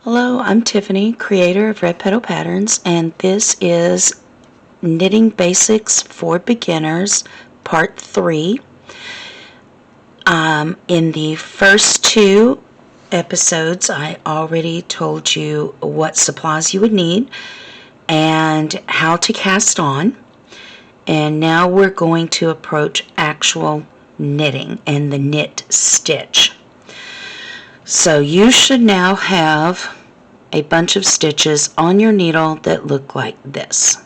Hello, I'm Tiffany, creator of Red Petal Patterns, and this is Knitting Basics for Beginners, Part 3. In the first two episodes, I already told you what supplies you would need and how to cast on. And now we're going to approach actual knitting and the knit stitch. So you should now have a bunch of stitches on your needle that look like this.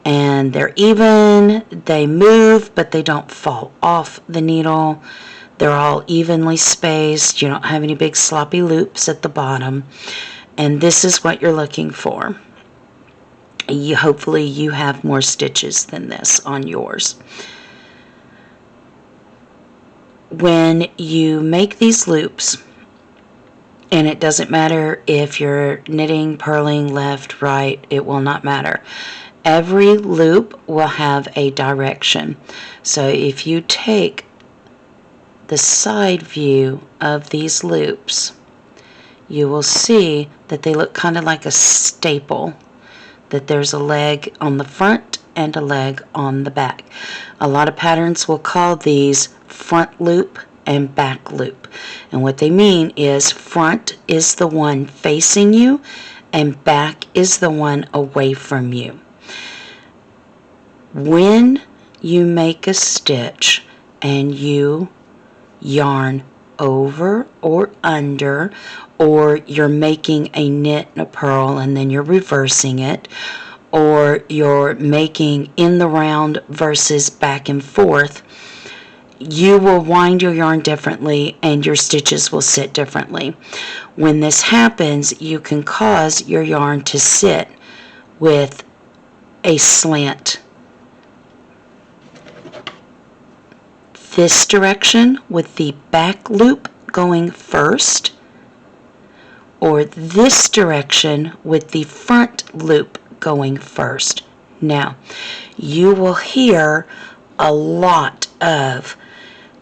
And they're even, they move, but they don't fall off the needle. They're all evenly spaced. You don't have any big sloppy loops at the bottom. And this is what you're looking for. Hopefully you have more stitches than this on yours. When you make these loops, and it doesn't matter if you're knitting, purling, left, right, it will not matter. Every loop will have a direction. So if you take the side view of these loops, you will see that they look kind of like a staple, that there's a leg on the front and a leg on the back. A lot of patterns will call these front loop and back loop. And what they mean is front is the one facing you and back is the one away from you. When you make a stitch and you yarn over or under, or you're making a knit and a purl and then you're reversing it, or you're making in the round versus back and forth, you will wind your yarn differently and your stitches will sit differently. When this happens, you can cause your yarn to sit with a slant this direction with the back loop going first, or this direction with the front loop going first. Now, you will hear a lot of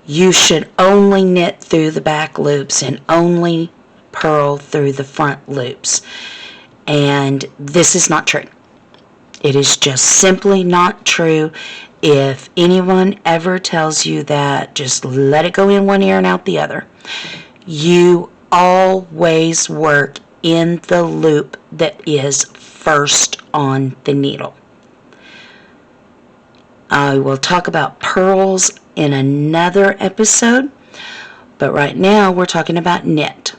you should only knit through the back loops and only purl through the front loops. And this is not true. It is just simply not true. If anyone ever tells you that, just let it go in one ear and out the other. You always work in the loop that is first on the needle. I will talk about purls in another episode, but right now we're talking about knit.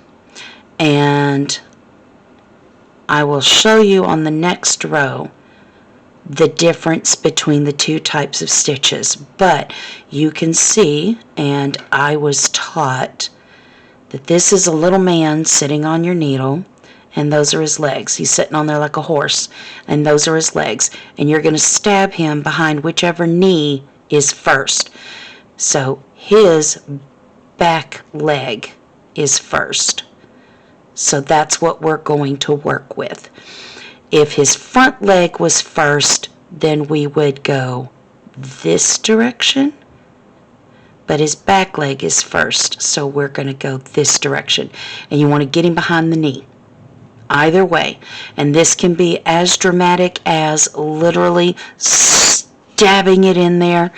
And I will show you on the next row the difference between the two types of stitches. But you can see, and I was taught, that this is a little man sitting on your needle, and those are his legs. He's sitting on there like a horse, and those are his legs. And you're going to stab him behind whichever knee is first. So his back leg is first. So that's what we're going to work with. If his front leg was first, then we would go this direction, but his back leg is first, so we're going to go this direction. And you want to get him behind the knee. Either way. And this can be as dramatic as literally stabbing it in there.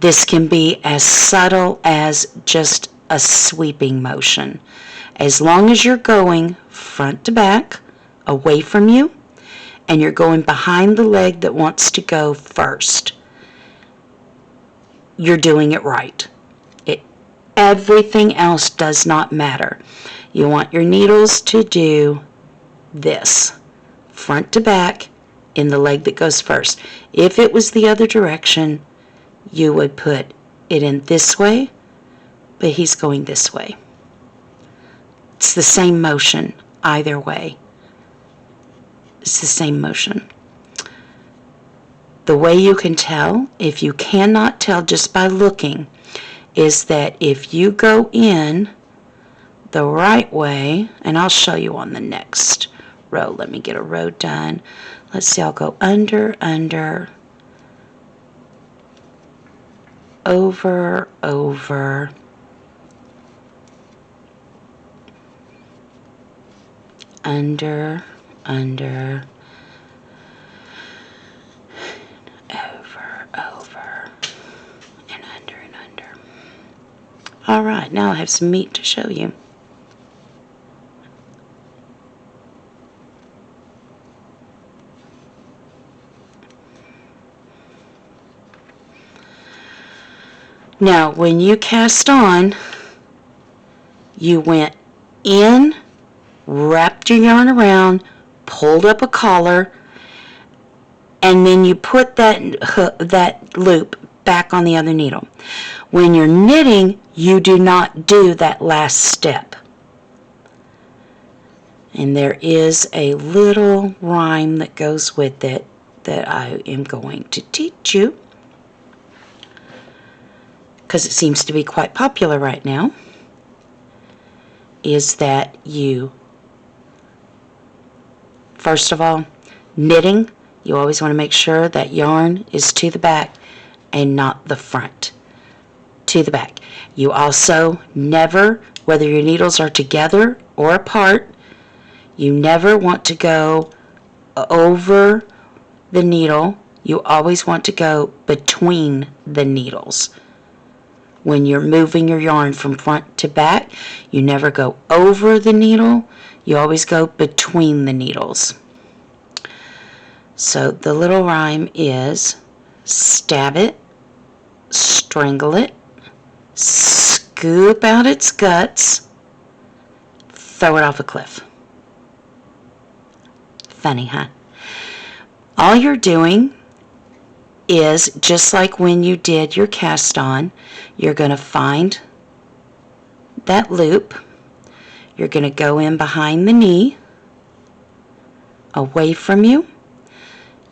This can be as subtle as just a sweeping motion. As long as you're going front to back, away from you, and you're going behind the leg that wants to go first, you're doing it right. Everything else does not matter. You want your needles to do this, front to back, in the leg that goes first. If it was the other direction, you would put it in this way, but he's going this way. It's the same motion either way. It's the same motion. The way you can tell, if you cannot tell just by looking, is that if you go in the right way, and I'll show you on the next row. Let me get a row done. Let's see, I'll go under, over, under, over, and under. All right, now I have some meat to show you. Now, when you cast on, you went in, wrapped your yarn around, pulled up a collar, and then you put that loop back on the other needle. When you're knitting, you do not do that last step. And there is a little rhyme that goes with it that I am going to teach you, because it seems to be quite popular right now, is that you, first of all, knitting, you always want to make sure that yarn is to the back and not the front. To the back. You also never, whether your needles are together or apart, you never want to go over the needle. You always want to go between the needles. When you're moving your yarn from front to back, you never go over the needle. You always go between the needles. So the little rhyme is stab it, strangle it, scoop out its guts, throw it off a cliff. Funny, huh? All you're doing is, just like when you did your cast on, you're going to find that loop. You're going to go in behind the knee, away from you.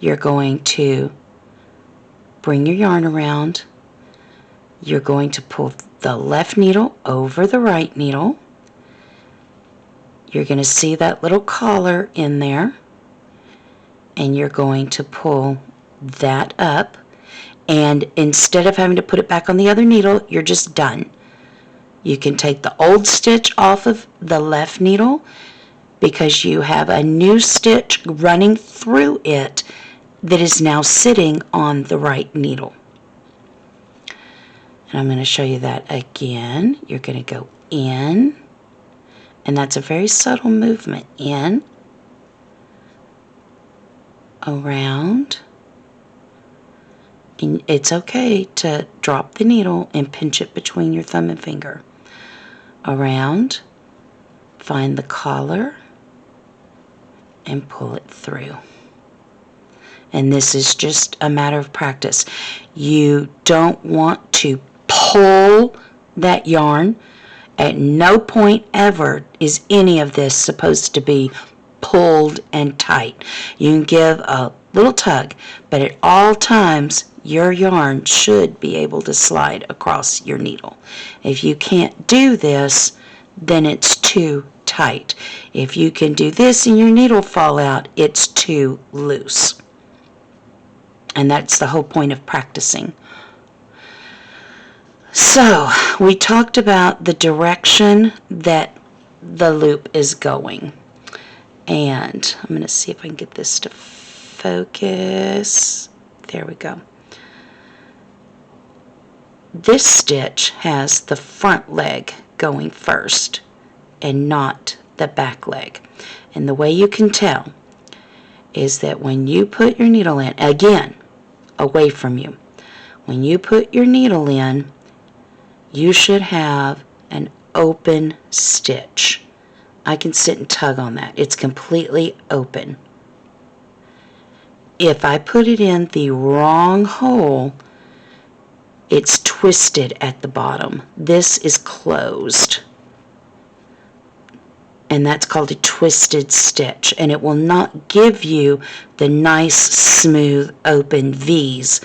You're going to bring your yarn around. You're going to pull the left needle over the right needle. You're going to see that little collar in there, and you're going to pull that up, and instead of having to put it back on the other needle, you're just done. You can take the old stitch off of the left needle because you have a new stitch running through it that is now sitting on the right needle. And I'm going to show you that again. You're going to go in, and that's a very subtle movement. In, around, and it's okay to drop the needle and pinch it between your thumb and finger. Around, find the collar, and pull it through. And this is just a matter of practice. You don't want to pull that yarn. At no point ever is any of this supposed to be pulled and tight. You can give a little tug, but at all times your yarn should be able to slide across your needle. If you can't do this, then it's too tight. If you can do this and your needle fall out, it's too loose. And that's the whole point of practicing. So, we talked about the direction that the loop is going. And I'm going to see if I can get this to focus. There we go. This stitch has the front leg going first and not the back leg. And the way you can tell is that when you put your needle in, again, away from you, when you put your needle in, you should have an open stitch. I can sit and tug on that. It's completely open. If I put it in the wrong hole, it's twisted at the bottom. This is closed. And that's called a twisted stitch. And it will not give you the nice, smooth, open V's.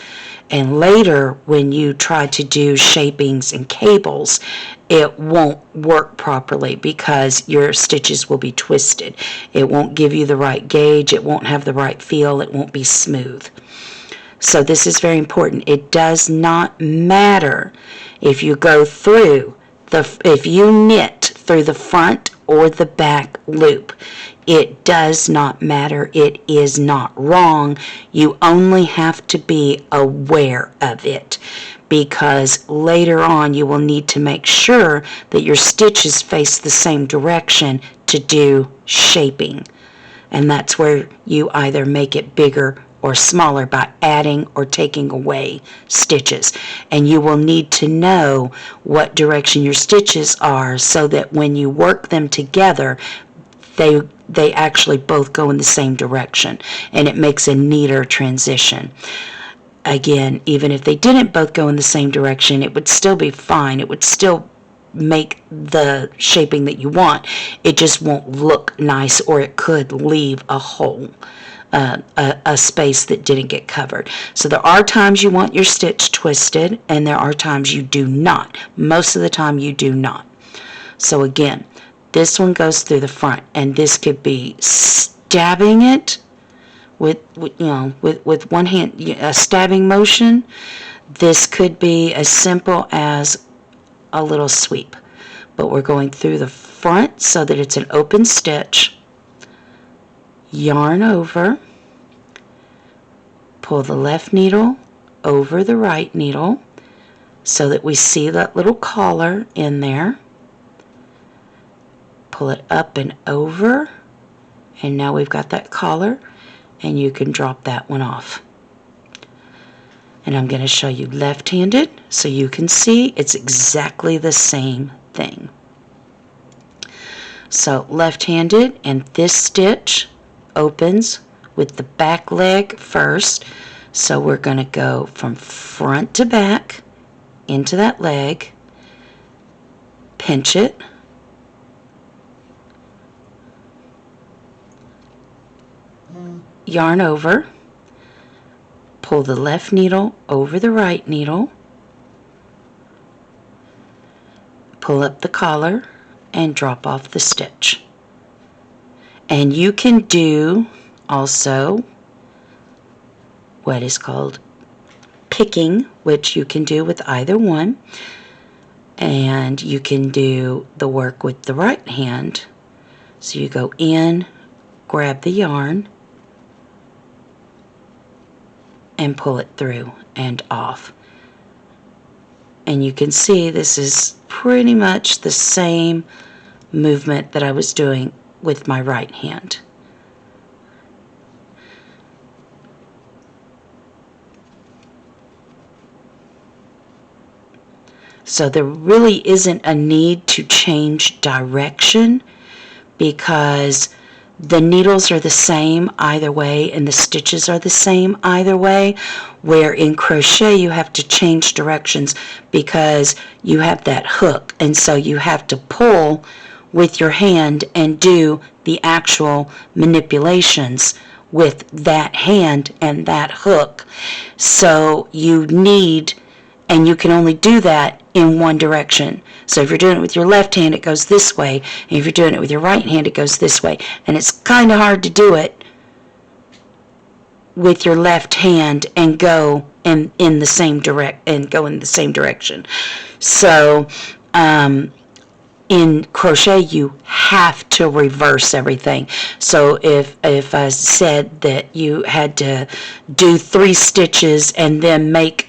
And later, when you try to do shapings and cables, it won't work properly because your stitches will be twisted. It won't give you the right gauge. It won't have the right feel. It won't be smooth. So this is very important. It does not matter if you go through if you knit through the front or the back loop. It does not matter. It is not wrong. You only have to be aware of it, because later on you will need to make sure that your stitches face the same direction to do shaping. And that's where you either make it bigger or smaller by adding or taking away stitches. And you will need to know what direction your stitches are so that when you work them together, they actually both go in the same direction, and it makes a neater transition. Again, even if they didn't both go in the same direction, it would still be fine. It would still make the shaping that you want. It just won't look nice, or it could leave a hole, a space that didn't get covered. So there are times you want your stitch twisted, and there are times you do not. Most of the time you do not. So again, this one goes through the front, and this could be stabbing it with one hand, a stabbing motion. This could be as simple as a little sweep, but we're going through the front so that it's an open stitch. Yarn over, pull the left needle over the right needle so that we see that little collar in there. Pull it up and over, and now we've got that collar, and you can drop that one off. And I'm going to show you left-handed so you can see it's exactly the same thing. So left-handed, and this stitch opens with the back leg first. So we're going to go from front to back into that leg, pinch it, yarn over, pull the left needle over the right needle, pull up the collar, and drop off the stitch. And you can do also what is called picking, which you can do with either one, and you can do the work with the right hand. So you go in, grab the yarn, and pull it through and off. And you can see this is pretty much the same movement that I was doing with my right hand. So there really isn't a need to change direction, because the needles are the same either way, and the stitches are the same either way, where in crochet you have to change directions because you have that hook, and so you have to pull with your hand and do the actual manipulations with that hand and that hook. So you need, and you can only do that in one direction. So if you're doing it with your left hand, it goes this way, and if you're doing it with your right hand, it goes this way. And it's kind of hard to do it with your left hand and go in the same direction. So in crochet, you have to reverse everything. So if I said that you had to do 3 stitches and then make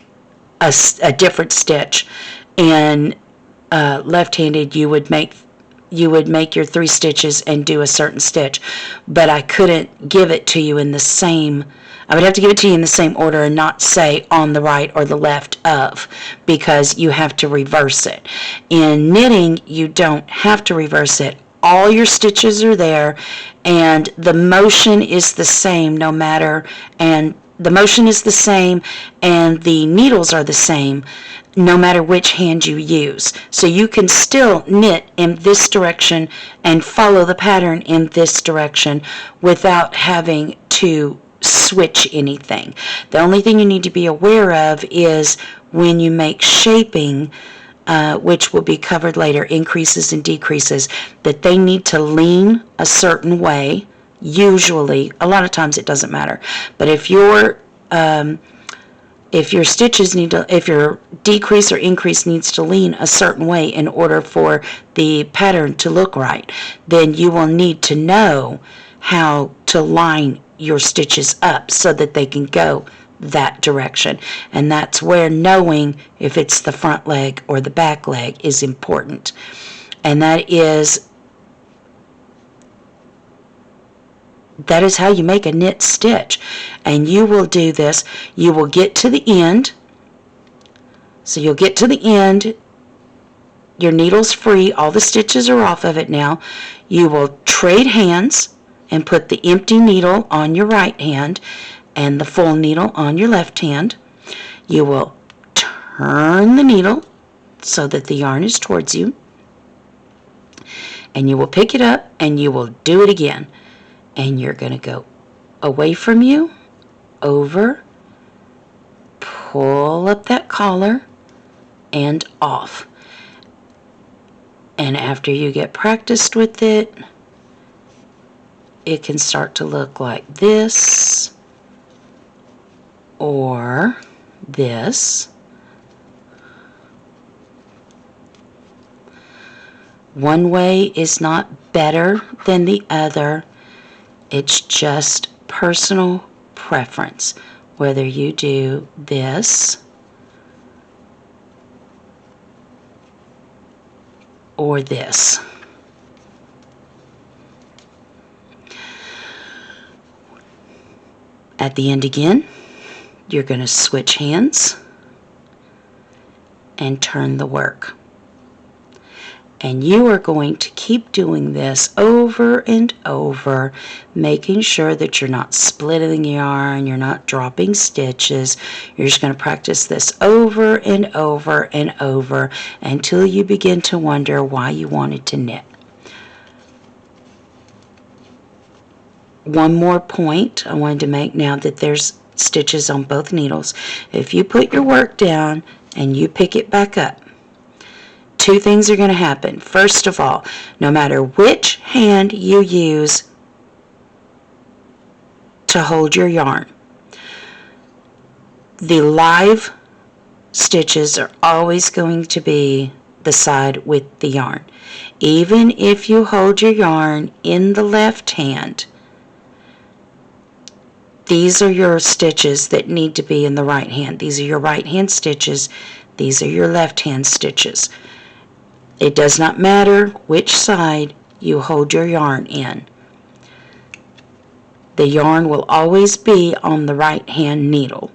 a different stitch, and left-handed you would make your 3 stitches and do a certain stitch, but I couldn't give it to you in the same, I would have to give it to you in the same order and not say on the right or the left of, because you have to reverse it. In knitting, you don't have to reverse it. All your stitches are there, and the motion is the same no matter, and the motion is the same, and the needles are the same no matter which hand you use. So you can still knit in this direction and follow the pattern in this direction without having to switch anything. The only thing you need to be aware of is when you make shaping, which will be covered later, increases and decreases, that they need to lean a certain way. Usually, a lot of times it doesn't matter, but if if your stitches need to, if your decrease or increase needs to lean a certain way in order for the pattern to look right, then you will need to know how to line your stitches up so that they can go that direction. And that's where knowing if it's the front leg or the back leg is important. And that is how you make a knit stitch. And you will do this. You will get to the end. So you'll get to the end. Your needle's free. All the stitches are off of it now. You will trade hands and put the empty needle on your right hand and the full needle on your left hand. You will turn the needle so that the yarn is towards you. And you will pick it up and you will do it again. And you're going to go away from you, over, pull up that collar, and off. And after you get practiced with it, it can start to look like this or this. One way is not better than the other. It's just personal preference, whether you do this or this. At the end again, you're going to switch hands and turn the work. And you are going to keep doing this over and over, making sure that you're not splitting the yarn, you're not dropping stitches. You're just going to practice this over and over and over until you begin to wonder why you wanted to knit. One more point I wanted to make now that there's stitches on both needles. If you put your work down and you pick it back up, two things are going to happen. First of all, no matter which hand you use to hold your yarn, the live stitches are always going to be the side with the yarn. Even if you hold your yarn in the left hand, these are your stitches that need to be in the right hand. These are your right hand stitches. These are your left hand stitches. It does not matter which side you hold your yarn in. The yarn will always be on the right hand needle.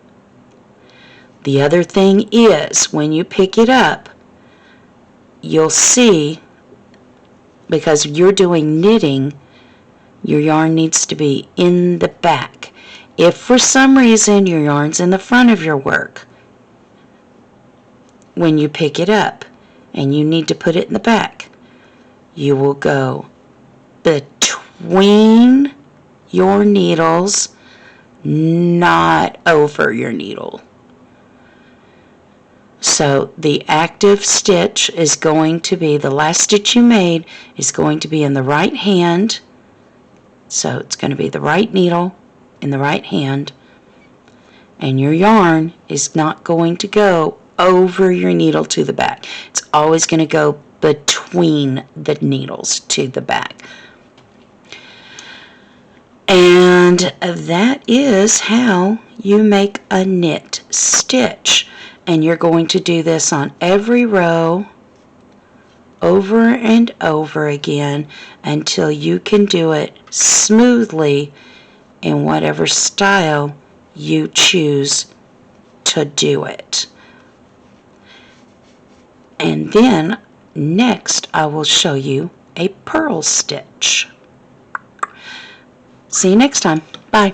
The other thing is, when you pick it up, you'll see, because you're doing knitting, your yarn needs to be in the back. If for some reason your yarn's in the front of your work, when you pick it up, and you need to put it in the back, you will go between your needles, not over your needle. So the active stitch is going to be, the last stitch you made is going to be in the right hand. So it's going to be the right needle in the right hand, and your yarn is not going to go over your needle to the back. It's always going to go between the needles to the back. And that is how you make a knit stitch. And you're going to do this on every row over and over again until you can do it smoothly in whatever style you choose to do it. And then next I will show you a purl stitch. See you next time. Bye.